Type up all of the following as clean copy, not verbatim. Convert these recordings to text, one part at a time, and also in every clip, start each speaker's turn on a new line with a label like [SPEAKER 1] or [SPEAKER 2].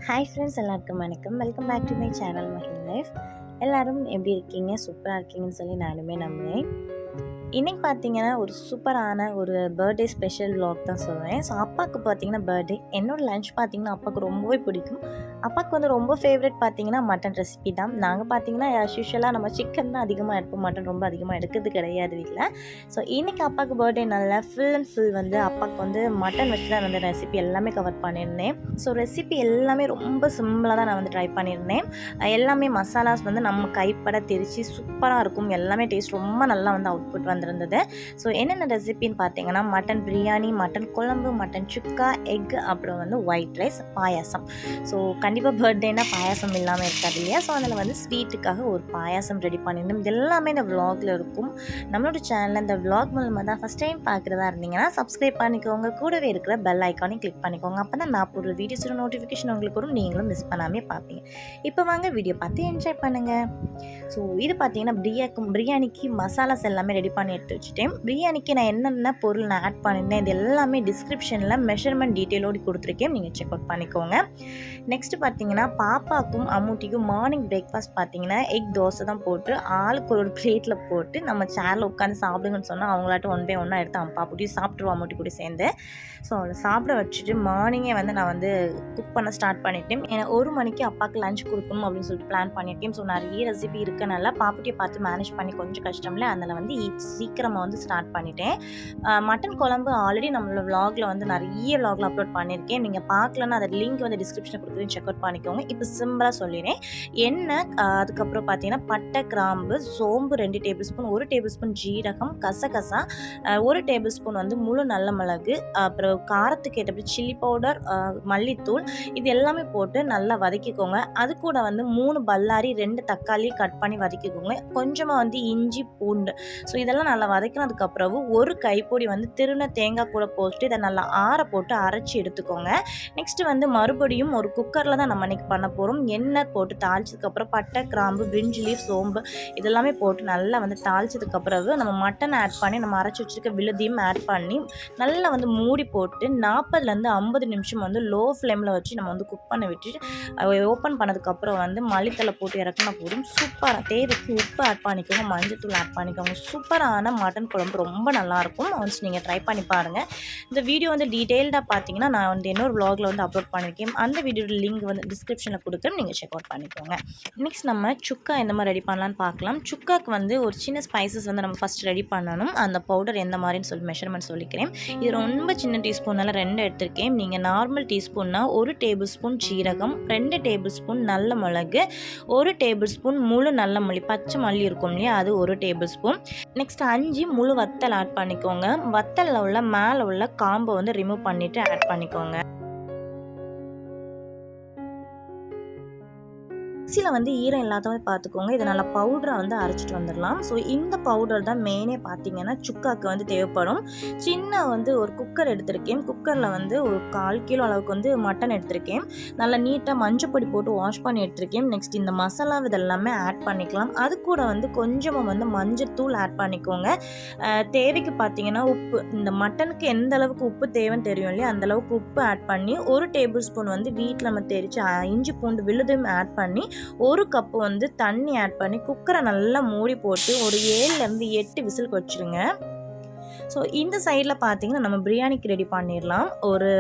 [SPEAKER 1] Hi friends, எல்லாருக்கும் வணக்கம். Welcome back to my channel Mahil life. எல்லோரும் எப்படி இருக்கீங்க? சூப்பராக இருக்கீங்கன்னு சொல்லி நானுமே நம்புகிறேன். இன்றைக்கி பார்த்தீங்கன்னா ஒரு சூப்பரான ஒரு பர்த்டே ஸ்பெஷல் vlog தான் சொல்லுவேன். ஸோ அப்பாவுக்கு பார்த்தீங்கன்னா பர்த்டே. என்னோடய லன்ச் பார்த்தீங்கன்னா அப்பாவுக்கு ரொம்பவே பிடிக்கும். அப்பாவுக்கு வந்து ரொம்ப ஃபேவரட் பார்த்தீங்கன்னா மட்டன் ரெசிபி தான். நாங்கள் பார்த்தீங்கன்னா யூஷுவலாக நம்ம சிக்கன் தான் அதிகமாக எடுப்போம், மட்டன் ரொம்ப அதிகமாக எடுக்கிறது கிடையாது வீட்டில். ஸோ இன்றைக்கி அப்பாவுக்கு பர்த்டே நல்லா ஃபுல் அண்ட் ஃபுல் வந்து அப்பாவுக்கு வந்து மட்டன் வச்சு தான் வந்து ரெசிபி எல்லாமே கவர் பண்ணியிருந்தேன். ஸோ ரெசிபி எல்லாமே ரொம்ப சிம்பிளாக தான் நான் வந்து ட்ரை பண்ணியிருந்தேன். எல்லாமே மசாலாஸ் வந்து நம்ம கைப்பட தெரித்து சூப்பராக இருக்கும். எல்லாமே டேஸ்ட் ரொம்ப நல்லா வந்து அவுட்புட் வந்திருந்தது. ஸோ என்னென்ன ரெசிபின்னு பார்த்தீங்கன்னா மட்டன் பிரியாணி, மட்டன் குழம்பு, மட்டன் சுக்கா, எக், அப்புறம் வந்து ஒயிட் ரைஸ், பாயாசம். ஸோ கண்டிப்பாக பர்த்டேனா பாயாசம் இல்லாமல் இருக்காது இல்லையா? ஸோ அதில் வந்து ஸ்வீட்டுக்காக ஒரு பாயாசம் ரெடி பண்ணியிருந்தோம். இது எல்லாமே இந்த விலாகில் இருக்கும். நம்மளோட சேனலில் இந்த விலாக் மூலமாக தான் ஃபஸ்ட் டைம் பார்க்குறதா இருந்தீங்கன்னா சப்ஸ்கிரைப் பண்ணிக்கோங்க. கூடவே இருக்கிற பெல் ஐக்கானையும் கிளிக் பண்ணிக்கோங்க. அப்போ தான் நான் போடுற வீடியோஸோட நோட்டிஃபிகேஷன் உங்களுக்கு வரும், நீங்களும் மிஸ் பண்ணாமல் பார்ப்பீங்க. இப்போ வாங்க வீடியோ பார்த்து என்ஜாய் பண்ணுங்கள். ஸோ இது பார்த்தீங்கன்னா பிரியாணிக்கு மசாலாஸ் எல்லாமே ரெடி பண்ணி எடுத்து வச்சுட்டேன். பிரியாணிக்கு நான் என்னென்ன பொருள் நான் ஆட் பண்ணியிருந்தேன் இது எல்லாமே டிஸ்கிரிப்ஷனில் மெஷர்மெண்ட் டீட்டெயிலோடு கொடுத்துருக்கேன், நீங்கள் செக் அவுட் பண்ணிக்கோங்க. நெக்ஸ்ட்டு பார்த்தீங்கன்னா பாப்பாவுக்கும் அம்மூட்டிக்கும் மார்னிங் பிரேக்ஃபாஸ்ட் பார்த்தீங்கன்னா எக் தோசை தான் போட்டு ஆளுக்கு ஒரு பிளேட்டில் போட்டு நம்ம சேரில் உட்காந்து சாப்பிடுங்கன்னு சொன்னால் அவங்களாட்டும் ஒன் பை ஒன்னாக எடுத்து பாப்புட்டியும் சாப்பிட்ருவோம், அம்மூட்டி கூட சேர்ந்து. ஸோ அவளை சாப்பிட வச்சுட்டு மார்னிங்கே வந்து நான் வந்து குக் பண்ண ஸ்டார்ட் பண்ணிட்டேன். ஏன்னா 1 மணிக்கு அப்பாவுக்கு லஞ்ச் கொடுக்கணும் அப்படின்னு சொல்லிட்டு பிளான் பண்ணிட்டேன். ஸோ நிறைய ரெசிபி இருக்கனால பாப்புட்டியை பார்த்து மேனேஜ் பண்ணி கொஞ்சம் கஷ்டம்ல, அதில் வந்து சீக்கிரமாக வந்து ஸ்டார்ட் பண்ணிட்டேன். மட்டன் குழம்பு ஆல்ரெடி நம்மளோட விலாகில் வந்து நிறைய விலாகில் அப்லோட் பண்ணியிருக்கேன். நீங்கள் பார்க்கலன்னா அதை லிங்க் வந்து டிஸ்கிரிப்ஷனில் கொடுக்குறேன், செக் அவுட் பண்ணிக்கோங்க. இப்போ சிம்பிளாக சொல்லிடுறேன். எண்ணெய், அதுக்கப்புறம் பார்த்தீங்கன்னா பட்டை, கிராம்பு, சோம்பு 2 டேபிள் ஸ்பூன், 1 டேபிள் ஸ்பூன் ஜீரகம், கசகசா, 1 டேபிள் ஸ்பூன் வந்து முழு நல்ல மிளகு, அப்புறம் காரத்துக்கு ஏற்றபடி சில்லி பவுடர், மல்லித்தூள், இது எல்லாமே போட்டு நல்லா வதக்கிக்கோங்க. அது கூட வந்து 3 பல்லாரி, 2 தக்காளி கட் பண்ணி வதக்கிக்கோங்க. கொஞ்சமாக வந்து இஞ்சி, பூண்டு. ஸோ இதெல்லாம் நல்லா வதக்கினதுக்கப்புறம் 1 கைப்பொடி வந்து திருன தேங்காய் கூட போட்டு இதை நல்லா ஆற போட்டு அரைச்சி எடுத்துக்கோங்க. நெக்ஸ்ட்டு வந்து மறுபடியும் ஒரு குக்கரில் தான் நம்ம இன்றைக்கி பண்ண போகிறோம். எண்ணெய் போட்டு தாளிச்சதுக்கப்புறம் பட்டை, கிராம்பு, பிரிஞ்சி லீஃப், சோம்பு இதெல்லாமே போட்டு நல்லா வந்து தாளிச்சதுக்கப்புறம் நம்ம மட்டன் ஆட் பண்ணி நம்ம அரைச்சி வச்சுருக்க விழுதியும் ஆட் பண்ணி நல்லா வந்து மூடி போட்டு 40லேருந்து 50 நிமிஷம் வந்து லோ ஃப்ளேமில் வச்சு நம்ம வந்து குக் பண்ண விட்டுட்டு ஓப்பன் பண்ணதுக்கப்புறம் வந்து மல்லித்தலை போட்டு இறக்குனா போதும். சூப்பராக தேவைக்கு உப்பு ஆட் பண்ணிக்கோங்க, மஞ்சத்தூள் ஆட் பண்ணிக்கோங்க. சூப்பரான மட்டன் குழம்பு ரொம்ப நல்லாயிருக்கும். ஒன்ஸ் நீங்கள் ட்ரை பண்ணி பாருங்கள். இந்த வீடியோ வந்து டீட்டெயில்டாக பார்த்தீங்கன்னா நான் வந்து இன்னொரு vlogல வந்து அப்லோட் பண்ணியிருக்கேன். அந்த வீடியோட லிங்க் வந்து டிஸ்கிரிப்ஷனில் கொடுக்குறேன், நீங்கள் செக் அவுட் பண்ணிக்கோங்க. நெக்ஸ்ட் நம்ம சுக்கா எந்த மாதிரி ரெடி பண்ணலான்னு பார்க்கலாம். சுக்காக்கு வந்து ஒரு சின்ன ஸ்பைசஸ் வந்து நம்ம ஃபஸ்ட் ரெடி பண்ணணும். அந்த பவுடர் எந்த மாதிரின்னு சொல்லி மெஷர்மெண்ட் சொல்லிக்கிறேன். இது ரொம்ப சின்ன டீஸ்பூனால் 2 எடுத்திருக்கேன். நீங்கள் நார்மல் டீஸ்பூன்னா 1 டேபிள் ஸ்பூன் ஜீரகம், 2 டேபிள் ஸ்பூன் நல்ல மிளகு, 1 டேபிள் ஸ்பூன் முழு நல்ல மல்லி, பச்சை மல்லி இருக்கும் இல்லையா, அது 1 டேபிள் ஸ்பூன். நெக்ஸ்ட் 5 முழு வத்தல் ஆட் பண்ணிக்கோங்க. வத்தலில் உள்ள மேலே உள்ள காம்பை வந்து ரிமூவ் பண்ணிவிட்டு ஆட் பண்ணிக்கோங்க. மிக்ஸியில் வந்து ஈரம் இல்லாதவங்க பார்த்துக்கோங்க. இதை நல்லா பவுடராக வந்து அரைச்சிட்டு வந்துடலாம். ஸோ இந்த பவுடர் தான் மெயினே பார்த்தீங்கன்னா சுக்காக்கு வந்து தேவைப்படும். சின்ன வந்து ஒரு குக்கர் எடுத்திருக்கேன். குக்கரில் வந்து ஒரு 1/4 கிலோ அளவுக்கு வந்து மட்டன் எடுத்திருக்கேன். நல்லா நீட்டாக மஞ்சப்பொடி போட்டு வாஷ் பண்ணி எடுத்திருக்கேன். நெக்ஸ்ட் இந்த மசாலா இதெல்லாமே ஆட் பண்ணிக்கலாம். அது கூட வந்து கொஞ்சமாக வந்து மஞ்சத்தூள் ஆட் பண்ணிக்கோங்க. தேவைக்கு பார்த்தீங்கன்னா உப்பு, இந்த மட்டனுக்கு எந்த அளவுக்கு உப்பு தேவைன்னு தெரியும் இல்லையா, அந்தளவுக்கு உப்பு ஆட் பண்ணி 1 டேபிள் ஸ்பூன் வந்து வீட்டில் நம்ம தெரிச்சு இஞ்சி பூண்டு விழுதும் ஆட் பண்ணி 1 கப்பு வந்து தண்ணி ஆட் பண்ணி குக்கரை நல்லா மூடி போட்டு ஒரு 7லேருந்து 8 விசிலுக்கு வச்சுருங்க. ஸோ இந்த சைடில் பார்த்தீங்கன்னா நம்ம பிரியாணிக்கு ரெடி பண்ணிடலாம். ஒரு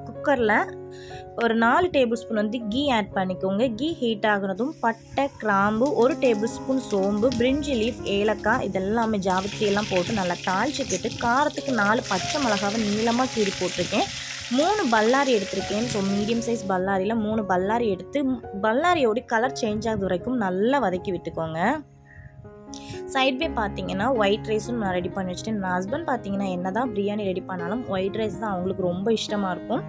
[SPEAKER 1] குக்கரில் ஒரு 4 டேபிள் ஸ்பூன் வந்து கீ ஆட் பண்ணிக்கோங்க. கீ ஹீட் ஆகுனதும் பட்டை, கிராம்பு, 1 டேபிள் ஸ்பூன் சோம்பு, பிரிஞ்சி லீஃப், ஏலக்காய் இதெல்லாமே ஜாவித்ரி எல்லாம் போட்டு நல்லா தாளிச்சுக்கிட்டு காரத்துக்கு 4 பச்சை மிளகாவை நீளமாக கீறி போட்டிருக்கேன். 3 பல்லாரி எடுத்திருக்கேன். ஸோ மீடியம் சைஸ் பல்லாரியில் 3 பல்லாரி எடுத்து பல்லாரியோட கலர் சேஞ்ச் ஆகுது வரைக்கும் நல்லா வதக்கி விட்டுக்கோங்க. சைட்வே பார்த்தீங்கன்னா ஒயிட் ரைஸும் நான் ரெடி பண்ணி வச்சுட்டேன். என் ஹஸ்பண்ட் பார்த்தீங்கன்னா என்ன தான் பிரியாணி ரெடி பண்ணாலும் ஒயிட் ரைஸ் தான் அவங்களுக்கு ரொம்ப இஷ்டமாக இருக்கும்.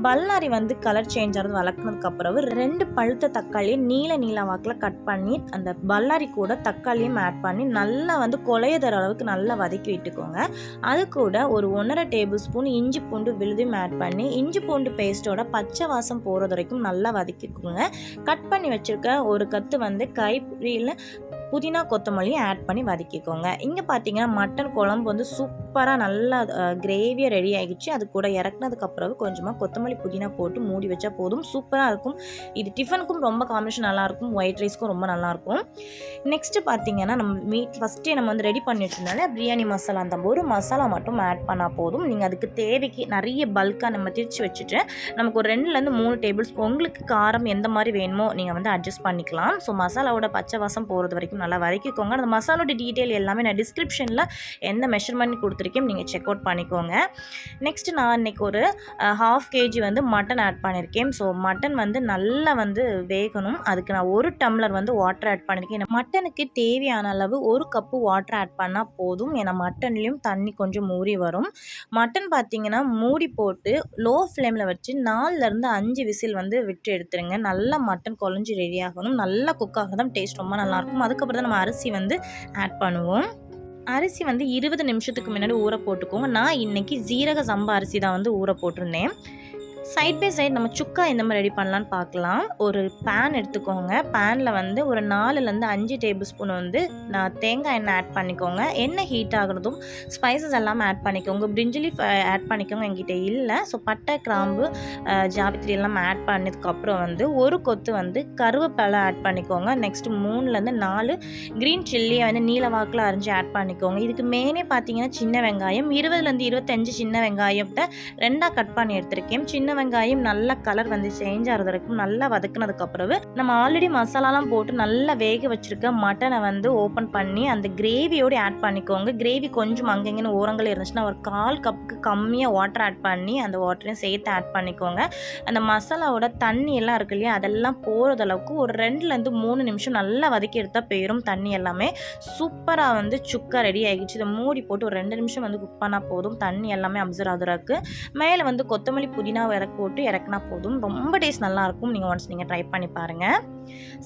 [SPEAKER 1] பல்லாரி வந்து கலர் சேஞ்ச் ஆகிறது வளர்க்குனதுக்கப்புறம் 2 பழுத்த தக்காளியை நீல வாக்கில் கட் பண்ணி அந்த பல்லாரி கூட தக்காளியும் ஆட் பண்ணி நல்லா வந்து கொலையதர அளவுக்கு நல்லா வதக்கி விட்டுக்கோங்க. அது கூட ஒரு 1.5 டேபிள் ஸ்பூன் இஞ்சி பூண்டு விழுதையும் ஆட் பண்ணி இஞ்சி பூண்டு பேஸ்ட்டோட பச்சை வாசம் போகிறது வரைக்கும் நல்லா வதக்கிக்கோங்க. கட் பண்ணி வச்சுருக்க ஒரு கத்து வந்து கைப்பிடியில் புதினா கொத்தமல்லி ஆட் பண்ணி வதக்கிக்கோங்க. இங்கே பார்த்தீங்கன்னா மட்டன் குழம்பு வந்து சூப்பராக நல்லா கிரேவியாக ரெடி ஆகிடுச்சு. அது கூட இறக்குனதுக்கப்புறம் கொஞ்சமாக கொத்தமல்லி புதினா போட்டு மூடி வச்சா போதும். சூப்பராக இருக்கும். இது டிஃபனுக்கும் ரொம்ப காம்பினேஷன் நல்லாயிருக்கும், ஒயிட் ரைஸ்க்கும் ரொம்ப நல்லாயிருக்கும். நெக்ஸ்ட்டு பார்த்தீங்கன்னா நம்ம ஃபஸ்ட்டே நம்ம வந்து ரெடி பண்ணி வச்சுருந்தாலே பிரியாணி மசாலா அந்த ஒரு மசாலா மட்டும் ஆட் பண்ணால் போதும். நீங்கள் அதுக்கு தேவைக்கு நிறைய பல்காக நம்ம திரிச்சு வச்சுட்டு நமக்கு ஒரு 2லேருந்து 3 டேபிள் ஸ்பூன் உங்களுக்கு காரம் எந்த மாதிரி வேணுமோ நீங்கள் வந்து அட்ஜஸ்ட் பண்ணிக்கலாம். ஸோ மசாலாவோட பச்சை வாசம் போகிறது வரைக்கும் நல்லா வதக்கிக்கோங்க. அந்த மசாலோட டீட்டெயில் எல்லாமே நான் டிஸ்கிரிப்ஷனில் எந்த மெஷர்மெண்ட் கொடுத்துருக்கேன் நீங்கள் செக் அவுட் பண்ணிக்கோங்க. நெக்ஸ்ட்டு நான் இன்றைக்கி ஒரு 1/2 kg வந்து மட்டன் ஆட் பண்ணியிருக்கேன். ஸோ மட்டன் வந்து நல்லா வந்து வேகணும். அதுக்கு நான் 1 டம்ளர் வந்து வாட்டர் ஆட் பண்ணியிருக்கேன். மட்டனுக்கு தேவையான அளவு 1 கப்பு வாட்டர் ஆட் பண்ணால் போதும். ஏன்னா மட்டன்லேயும் தண்ணி கொஞ்சம் ஊறி வரும். மட்டன் பார்த்தீங்கன்னா மூடி போட்டு லோ ஃப்ளேமில் வச்சு 4லேருந்து 5 விசில் வந்து விட்டு எடுத்துருங்க. நல்லா மட்டன் குழஞ்சி ரெடி ஆகணும். நல்லா குக் ஆக தான் டேஸ்ட் ரொம்ப நல்லாயிருக்கும். அதுக்கப்புறம் தான் நம்ம அரிசி வந்து ஆட் பண்ணுவோம். அரிசி வந்து 20 நிமிஷத்துக்கு முன்னாடி ஊற போட்டுக்கோங்க. நான் இன்றைக்கி ஜீரக சம்பா அரிசி தான் வந்து ஊற போட்டிருந்தேன். சைட் பை சைட் நம்ம சுக்கா எந்த மாதிரி ரெடி பண்ணலான்னு பார்க்கலாம். ஒரு பேன் எடுத்துக்கோங்க. பேனில் வந்து ஒரு 4லேருந்து 5 டேபிள் ஸ்பூன் வந்து நான் தேங்காய் எண்ணெய் ஆட் பண்ணிக்கோங்க. எண்ணெய் ஹீட் ஆகிறதும் ஸ்பைசஸ் எல்லாமே ஆட் பண்ணிக்கோங்க. பிரிஞ்சி லீஃப் ஆட் பண்ணிக்கோங்க, என்கிட்ட இல்லை. ஸோ பட்டை, கிராம்பு, ஜாவித்திரி எல்லாம் ஆட் பண்ணதுக்கப்புறம் வந்து ஒரு கொத்து வந்து கருவேப்பிலை ஆட் பண்ணிக்கோங்க. நெக்ஸ்ட்டு 3லேருந்து 4 க்ரீன் சில்லியை வந்து நீல வாக்கில் அரிஞ்சு ஆட் பண்ணிக்கோங்க. இதுக்கு மெயினே பார்த்தீங்கன்னா சின்ன வெங்காயம் 20லேருந்து 25 சின்ன வெங்காயத்தை 2ஆக கட் பண்ணி எடுத்திருக்கேன். சின்ன வெங்காயம் நல்லா கலர் வந்து சேஞ்ச் ஆகிறது வரைக்கும் நல்லா வதக்குனதுக்கு அப்புறம் நம்ம ஆல்ரெடி மசாலாலாம் போட்டு நல்லா வேக வச்சிருக்க மட்டனை வந்து ஓப்பன் பண்ணி அந்த கிரேவியோடு ஆட் பண்ணிக்கோங்க. கிரேவி கொஞ்சம் அங்கங்கன்னு ஓரங்கள் இருந்துச்சுன்னா ஒரு 1/4 கப்புக்கு கம்மியாக வாட்டர் ஆட் பண்ணி அந்த வாட்டரையும் சேர்த்து ஆட் பண்ணிக்கோங்க. அந்த மசாலாவோட தண்ணி எல்லாம் இருக்கு இல்லையா, அதெல்லாம் போகிறது அளவுக்கு ஒரு 2லேருந்து 3 நிமிஷம் நல்லா வதக்கி எடுத்தால் போயிடும். தண்ணி எல்லாமே சூப்பராக வந்து சுக்கா ரெடி ஆகிடுச்சு. இதை மூடி போட்டு ஒரு 2 நிமிஷம் வந்து குக் பண்ணால் போதும். தண்ணி எல்லாமே அப்சர்வ் ஆகுறதுக்கு மேலே வந்து கொத்தமல்லி புதினா போட்டு இறக்குனா போதும். ரொம்ப டேஸ்ட் நல்லாயிருக்கும். நீங்கள் ட்ரை பண்ணி பாருங்கள்.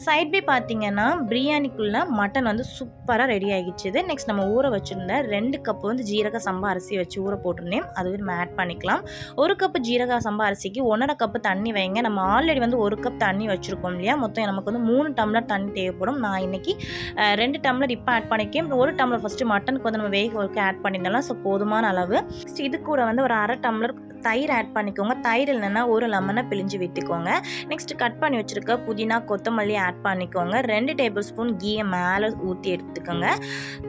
[SPEAKER 1] சைட் பை பார்த்தீங்கன்னா பிரியாணிக்குள்ளே மட்டன் வந்து சூப்பராக ரெடி ஆகிடுச்சு. நெக்ஸ்ட் நம்ம ஊற வச்சுருந்த 2 கப்பு வந்து ஜீரக சம்பா அரிசி வச்சு ஊற போட்டிருந்தேன். அதுவே நம்ம ஆட் பண்ணிக்கலாம். 1 கப்பு ஜீரக சம்பா அரிசிக்கு 1.5 கப்பு தண்ணி வைங்க. நம்ம ஆல்ரெடி வந்து 1 கப் தண்ணி வச்சுருக்கோம் இல்லையா, மொத்தம் நமக்கு வந்து 3 டம்ளர் தண்ணி தேவைப்படும். நான் இன்றைக்கி 2 டம்ளர் இப்போ ஆட் பண்ணிக்கேன். 1 டம்ளர் ஃபஸ்ட்டு மட்டனுக்கு வந்து நம்ம வேக வைக்க ஆட் பண்ணிடலாம். ஸோ போதுமான அளவு. இது கூட வந்து ஒரு 1/2 டம்ளர் தயிர் ஆட் பண்ணிக்கோங்க. தயிர் இல்லைன்னா ஒரு லெமனை பிழிஞ்சு விட்டுக்கோங்க. நெக்ஸ்ட் கட் பண்ணி வச்சுருக்க புதினா, கொத்தமல்லி ஆட் பண்ணிக்கோங்க. 2 டேபிள் ஸ்பூன் கீயை மேலே ஊற்றி எடுத்துக்கோங்க.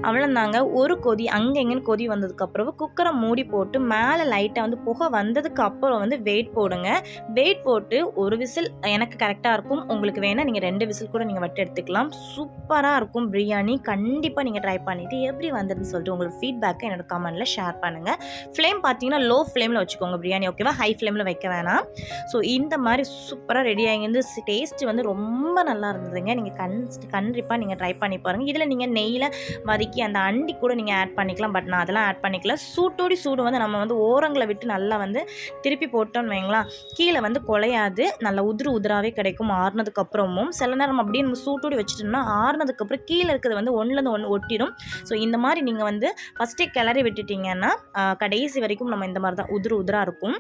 [SPEAKER 1] அவ்வளோதாங்க. ஒரு கொதி அங்கே எங்கேன்னு கொதி வந்ததுக்கப்புறம் குக்கரை மூடி போட்டு மேலே லைட்டாக வந்து புகை வந்ததுக்கு அப்புறம் வந்து வெயிட் போடுங்க. வெயிட் போட்டு ஒரு விசில் எனக்கு கரெக்டாக இருக்கும். உங்களுக்கு வேணால் நீங்கள் 2 விசில் கூட நீங்கள் வட்டு எடுத்துக்கலாம். சூப்பராக இருக்கும் பிரியாணி. கண்டிப்பாக நீங்கள் ட்ரை பண்ணிவிட்டு எப்படி வந்ததுன்னு சொல்லிட்டு உங்களுக்கு ஃபீட்பேக்கை என்னோட கமெண்ட்டில் ஷேர் பண்ணுங்கள். ஃப்ளேம் பார்த்தீங்கன்னா லோ ஃப்ளேமில் வச்சுக்கோங்க பிரியாணி, ஓகேவா? ஹை ஃப்ளேமில் வைக்க வேணாம். ஸோ இந்த மாதிரி சூப்பராக ரெடி ஆகிருந்து. டேஸ்ட் வந்து ரொம்ப நல்லா இருந்ததுங்க. நீங்கள் கண்டிப்பாக நீங்கள் ட்ரை பண்ணி பாருங்கள். இதில் நீங்கள் நெய்யில் வதக்கி அந்த அண்டி கூட நீங்கள் ஆட் பண்ணிக்கலாம். பட் நான் அதெல்லாம் ஆட் பண்ணிக்கல. சூட்டோடி சூடு வந்து நம்ம வந்து ஓரங்களை விட்டு நல்லா வந்து திருப்பி போட்டோன்னு வைங்களா, கீழே வந்து குலையாது. நல்லா உதிராகவே கிடைக்கும் ஆறுனதுக்கப்புறமும். சில நேரம் அப்படியே நம்ம சூட்டோடி வச்சுட்டோம்னா ஆறுனதுக்கப்புறம் கீழே இருக்கிறது வந்து ஒன்றுலேருந்து ஒன்று ஒட்டிடும். ஸோ இந்த மாதிரி நீங்கள் வந்து ஃபஸ்ட்டே கிளறி விட்டுட்டிங்கன்னா கடைசி வரைக்கும் நம்ம இந்த மாதிரி தான் உதிராக இருக்கும்.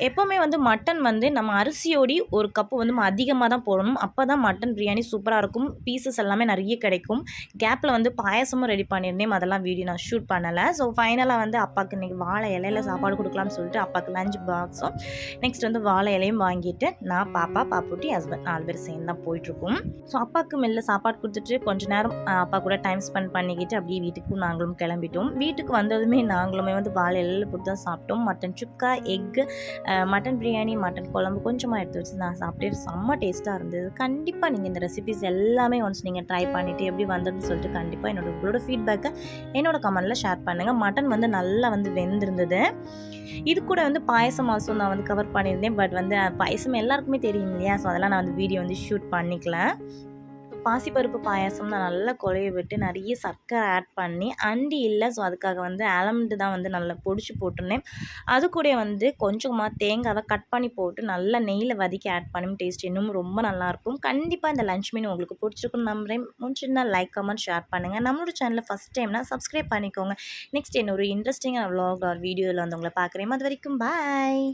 [SPEAKER 1] எப்போவுமே வந்து மட்டன் வந்து நம்ம அரிசியோடி 1 கப்பு வந்து அதிகமாக தான் போடணும். அப்போ தான் மட்டன் பிரியாணி சூப்பராக இருக்கும். பீசஸ் எல்லாமே நிறைய கிடைக்கும். கேப்பில் வந்து பாயசமும் ரெடி பண்ணியிருந்தேன். அதெல்லாம் வீடியோ நான் ஷூட் பண்ணலை. ஸோ ஃபைனலாக வந்து அப்பாவுக்கு இன்றைக்கி வாழை இலையில் சாப்பாடு கொடுக்கலாம்னு சொல்லிட்டு அப்பாவுக்கு லஞ்ச் பாக்ஸும் நெக்ஸ்ட் வந்து வாழை இலையும் வாங்கிட்டு நான் பாப்புட்டி ஹஸ்பண்ட் 4 பேர் சேர்ந்து தான் போயிட்டுருக்கோம். ஸோ அப்பாவுக்கு மெல்ல சாப்பாடு கொடுத்துட்டு கொஞ்சம் நேரம் அப்பா கூட டைம் ஸ்பெண்ட் பண்ணிக்கிட்டு அப்படியே வீட்டுக்கும் நாங்களும் கிளம்பிட்டோம். வீட்டுக்கு வந்ததுமே நாங்களுமே வந்து வாழை இலையில் போட்டு தான் சாப்பிட்டோம். மட்டன் சுக்கா, எக்கு, மட்டன் பிரியாணி, மட்டன் குழம்பு கொஞ்சமாக எடுத்து வச்சு நான் சாப்பிட்டு செம்ம டேஸ்ட்டாக இருந்தது. கண்டிப்பாக நீங்கள் இந்த ரெசிபிஸ் எல்லாமே ஒன்ஸ் நீங்கள் ட்ரை பண்ணிவிட்டு எப்படி வந்ததுன்னு சொல்லிட்டு கண்டிப்பாக உங்களோட ஃபீட்பேக்கை என்னோட கமெண்ட்டில் ஷேர் பண்ணுங்கள். மட்டன் வந்து நல்லா வந்து வெந்திருந்தது. இது கூட வந்து பாயசம் ஆல்சோ நான் வந்து கவர் பண்ணியிருந்தேன். பட் வந்து பாயசம் எல்லாருக்குமே தெரியும் இல்லையா, ஸோ அதெல்லாம் நான் வந்து வீடியோ வந்து ஷூட் பண்ணிக்கல. பாசிப்பருப்பு பாயாசம் நான் நல்லா குழைய விட்டு நிறைய சர்க்கரை ஆட் பண்ணி அண்டி இல்லை, ஸோ அதுக்காக வந்து ஆல்மண்ட் தான் வந்து நல்லா பொடிச்சு போட்டிருந்தேன். அது கூட வந்து கொஞ்சமாக தேங்காவை கட் பண்ணி போட்டு நல்லா நெய்யில் வதக்கி ஆட் பண்ணி டேஸ்ட் இன்னும் ரொம்ப நல்லாயிருக்கும். கண்டிப்பாக இந்த லஞ்ச் மெனு உங்களுக்கு பிடிச்சிருக்குன்னு நம்புறேன். முடிஞ்சிருந்தா லைக், கமெண்ட், ஷேர் பண்ணுங்கள். நம்மளோட சேனலில் ஃபஸ்ட் டைம்னா சப்ஸ்கிரைப் பண்ணிக்கோங்க. நெக்ஸ்ட் இன்னொரு இன்ட்ரெஸ்டிங்கான vlog ஆர் வீடியோவில் வந்து உங்களை பார்க்குறேன். அது வரைக்கும் பாய்.